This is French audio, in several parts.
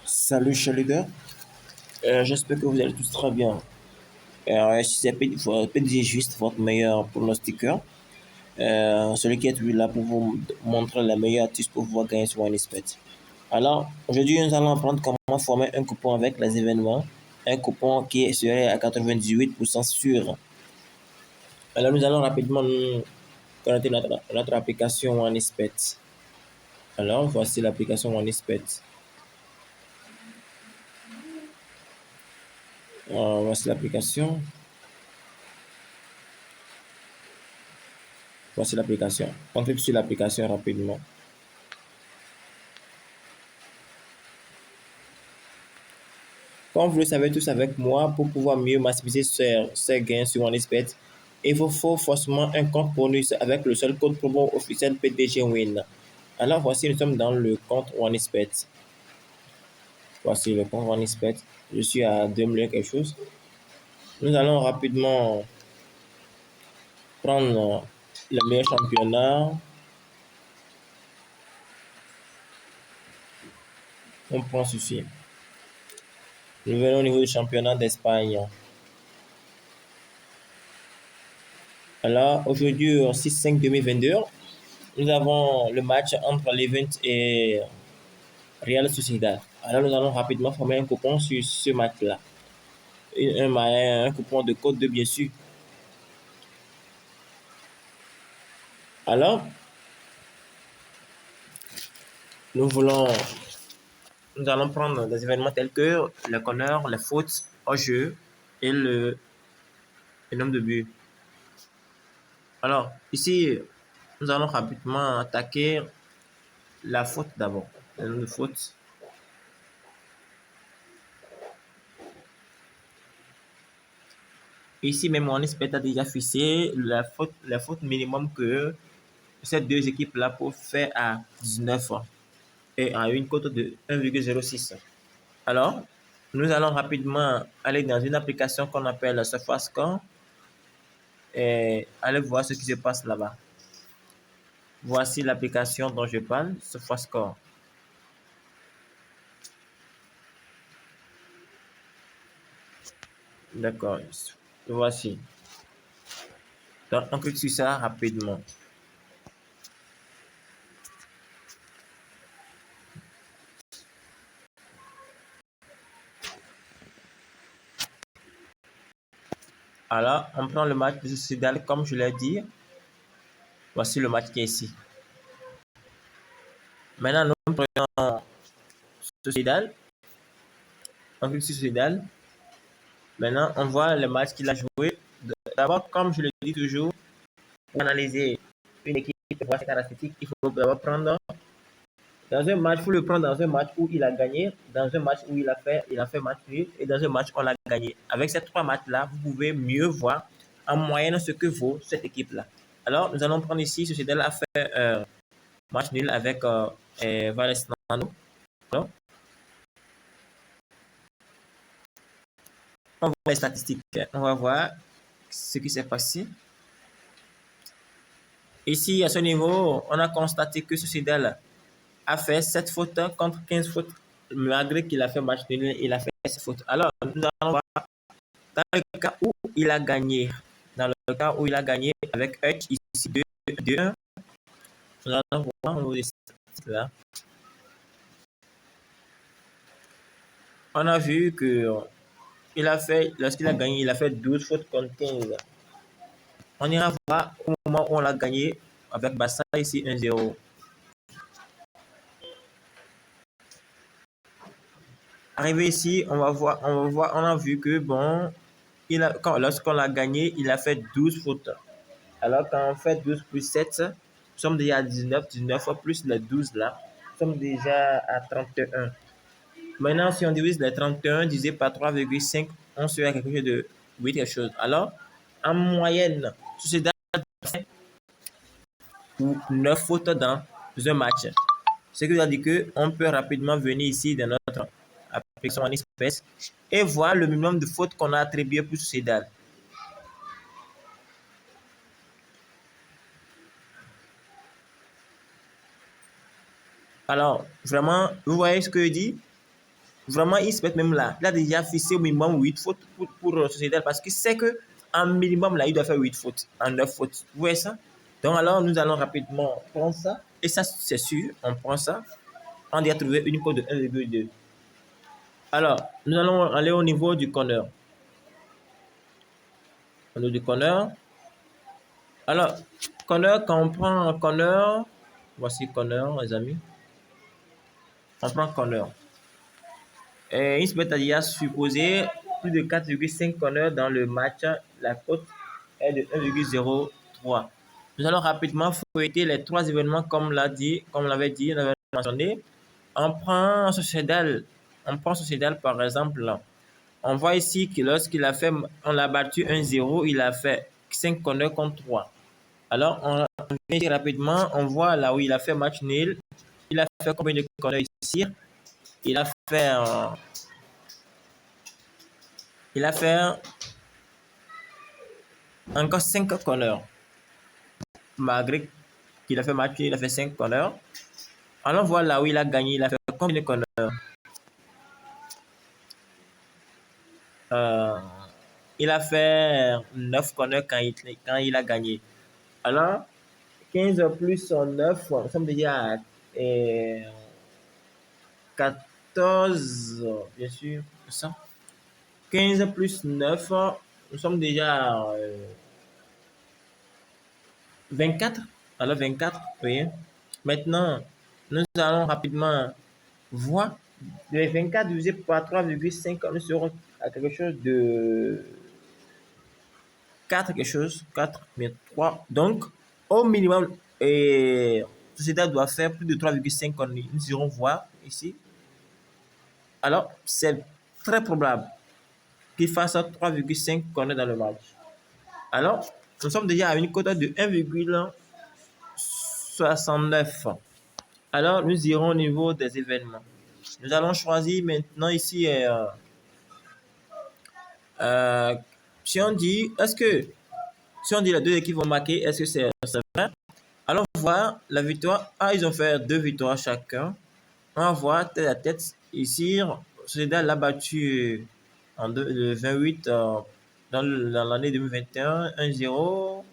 Salut chers leaders. J'espère que vous allez tous très bien. Si c'est PDG juste votre meilleur pronostiqueur, celui qui est toujours là pour vous montrer la meilleure astuce pour pouvoir gagner sur OneXpert. Alors, aujourd'hui, nous allons apprendre comment former un coupon avec les événements. Un coupon qui serait à 98% sûr. Alors, nous allons rapidement nous connecter notre application OneXpert. Alors, voici l'application OneXpert. Voici l'application. Voici l'application. On clique sur l'application rapidement. Comme vous le savez tous avec moi, pour pouvoir mieux maximiser ses gains sur OneXpert, il vous faut forcément un compte bonus avec le seul code promo officiel PDG Win. Alors voici, nous sommes dans le compte OneXpert. Voici le compte OneXpert. Je suis à 2 millions quelque chose. Nous allons rapidement prendre le meilleur championnat. On prend ceci. Nous venons au niveau du championnat d'Espagne. Alors, aujourd'hui, au 6-5-2022, nous avons le match entre Levante et Real Sociedad. Alors, nous allons rapidement former un coupon sur ce match-là. Un coupon de code 2, bien sûr. Alors, nous allons prendre des événements tels que le corner, les fautes au jeu et le nombre de buts. Alors, ici, nous allons rapidement attaquer la faute d'abord. Le nombre de fautes. Ici, même on espère a déjà fixé la faute minimum que ces deux équipes-là peuvent faire à 19 et à une cote de 1,06. Alors, nous allons rapidement aller dans une application qu'on appelle SofaScore et aller voir ce qui se passe là-bas. Voici l'application dont je parle, SofaScore. D'accord, voici. Donc, on clique sur ça rapidement. Alors, on prend le match de Sociedad comme je l'ai dit. Voici le match qui est ici. Maintenant, nous prenons Sociedad. On clique sur Sociedad. Maintenant, on voit le match qu'il a joué. D'abord, comme je le dis toujours, pour analyser une équipe et voir ses caractéristiques, il faut d'abord prendre dans un match, il faut le prendre dans un match où il a gagné, dans un match où il a fait match nul et dans un match où on l'a gagné. Avec ces trois matchs-là, vous pouvez mieux voir en moyenne ce que vaut cette équipe-là. Alors, nous allons prendre ici, Sociedad a fait un match nul avec Valesnano. On voit les statistiques. On va voir ce qui s'est passé. Ici, à ce niveau, on a constaté que Sociedad a fait 7 fautes contre 15 fautes. Malgré qu'il a fait match nul, il a fait 7 fautes. Alors, nous allons voir dans le cas où il a gagné. Dans le cas où il a gagné avec Hutch, ici 2-1. Nous allons voir au niveau des statistiques là. On a vu que lorsqu'il a gagné, il a fait 12 fautes contre 15. On ira voir au moment où on l'a gagné avec Bassa ici 1-0. Arrivé ici, on a vu que bon, lorsqu'on l'a gagné, il a fait 12 fautes. Alors quand on fait 12 plus 7, nous sommes déjà à 19, 19 plus les 12 là, nous sommes déjà à 31. Maintenant, si on divise les 31 divisé par 3,5, on sera à quelque chose de 8 quelque chose. Alors, en moyenne, Sociedad fait 9 fautes dans un match. Ce qui veut dire qu'on peut rapidement venir ici dans notre application en espèce et voir le minimum de fautes qu'on a attribué pour Sociedad. Alors, vraiment, vous voyez ce que je dis? Vraiment, il se met même là. Il a déjà fixé au minimum 8 fautes pour Sociétal parce qu'il sait qu'en minimum, là, il doit faire 8 fautes, en 9 fautes. Vous voyez ça? Donc, alors, nous allons rapidement prendre ça. Et ça, c'est sûr, on prend ça. On doit trouver une cote de 1,2. Alors, nous allons aller au niveau du corner. Au niveau du corner. Alors, corner, quand on prend un corner, voici corner, les amis. On prend corner. Et il se met à supposer plus de 4,5 corners dans le match. La cote est de 1,03. Nous allons rapidement feuilleter les trois événements comme l'avait dit, on avait mentionné. On prend Sociedal par exemple. On voit ici que lorsqu'il a fait, on l'a battu 1-0, il a fait 5 corners contre 3. Alors, on vient rapidement, on voit là où il a fait match nul. Il a fait combien de corners ici? Il a fait encore 5 corners. Malgré qu'il a fait match, il a fait 5 corners. Alors, on voit là où il a gagné, il a fait combien de corners? Il a fait 9 corners quand il a gagné. Alors, 15 plus 9, nous sommes déjà à 14, bien sûr, ça. 15 plus 9, nous sommes déjà à 24. Alors 24, vous voyez. Maintenant, nous allons rapidement voir. De 24 divisé par 3,5, nous serons à quelque chose de 4 quelque chose, 4, mais 3. Donc, au minimum, Société doit faire plus de 3,5 qu'on nous irons voir ici. Alors, c'est très probable qu'il fasse 3,5 qu'on est dans le match. Alors, nous sommes déjà à une cote de 1,69. Alors, nous irons au niveau des événements. Nous allons choisir maintenant ici, si on dit les deux équipes vont marquer, est-ce que c'est vrai? Alors, on va la victoire. Ils ont fait 2 victoires chacun. On va voir tête à tête. Ici, Sociedad l'a battu le 28 dans l'année 2021, 1-0.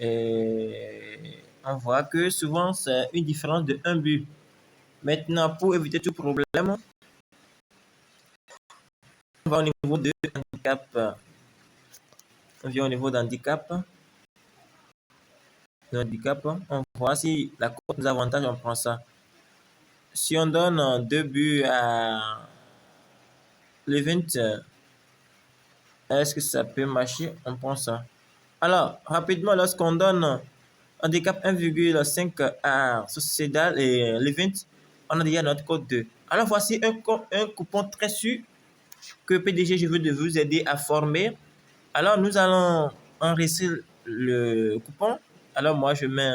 Et on voit que souvent, c'est une différence de 1 but. Maintenant, pour éviter tout problème, on va au niveau de handicap. On vient au niveau d'handicap. On voit si la cote nous avantage, on prend ça. Si on donne 2 buts à l'event, est-ce que ça peut marcher? On prend ça. Alors, rapidement, lorsqu'on donne handicap 1,5 à Sociedad et l'event, on a déjà notre code 2. Alors, voici un coupon très sûr que PDG, je veux de vous aider à former. Alors, nous allons enregistrer le coupon. Alors, moi, je mets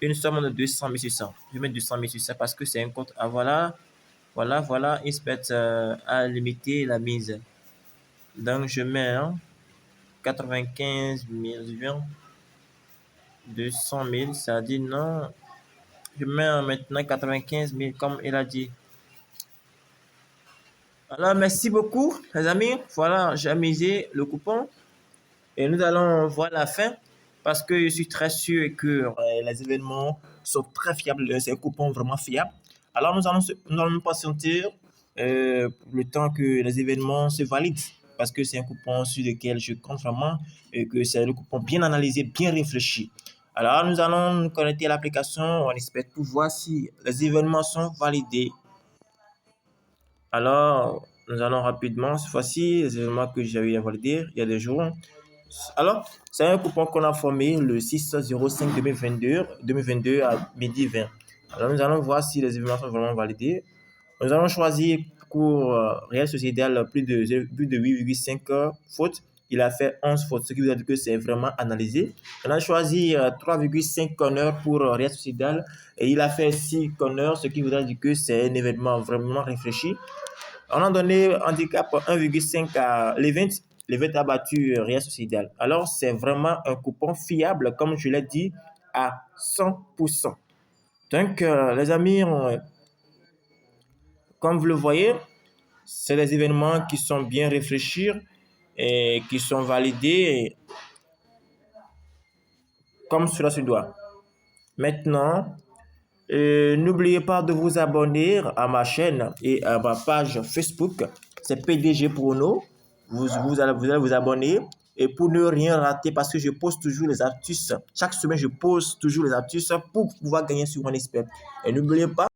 une somme de 200 600. Je mets 200 600 parce que c'est un compte. Ah, voilà. Il se met à limiter la mise. Donc, je mets 95 000, 200 000, ça dit non. Je mets maintenant 95 000 comme il a dit. Alors, merci beaucoup, les amis. Voilà, j'ai misé le coupon. Et nous allons voir la fin parce que je suis très sûr que les événements sont très fiables. C'est un coupon vraiment fiable. Alors, nous allons patienter le temps que les événements se valident parce que c'est un coupon sur lequel je compte vraiment et que c'est un coupon bien analysé, bien réfléchi. Alors, nous allons nous connecter à l'application. On espère tout voir si les événements sont validés. Alors, nous allons rapidement, cette fois-ci, les événements que j'avais validés il y a des jours. Alors, c'est un coupon qu'on a formé le 6/05/2022 à midi 20. Alors, nous allons voir si les événements sont vraiment validés. Nous allons choisir pour Real Sociedad plus de 8,5 fautes. Il a fait 11 fautes, ce qui veut dire que c'est vraiment analysé. On a choisi 3,5 corners pour Real Sociedad et il a fait 6 corners, ce qui voudrait dire que c'est un événement vraiment réfléchi. On a donné handicap 1,5 à l'event. L'event a battu Real Sociedad. Alors, c'est vraiment un coupon fiable, comme je l'ai dit, à 100%. Donc, les amis, comme vous le voyez, c'est des événements qui sont bien réfléchis et qui sont validés comme cela se doit. Maintenant, n'oubliez pas de vous abonner à ma chaîne et à ma page Facebook. C'est PDG Prono. Vous allez vous abonner et pour ne rien rater parce que je poste toujours les astuces. Chaque semaine, je poste toujours les astuces pour pouvoir gagner sur mon espèce. Et n'oubliez pas,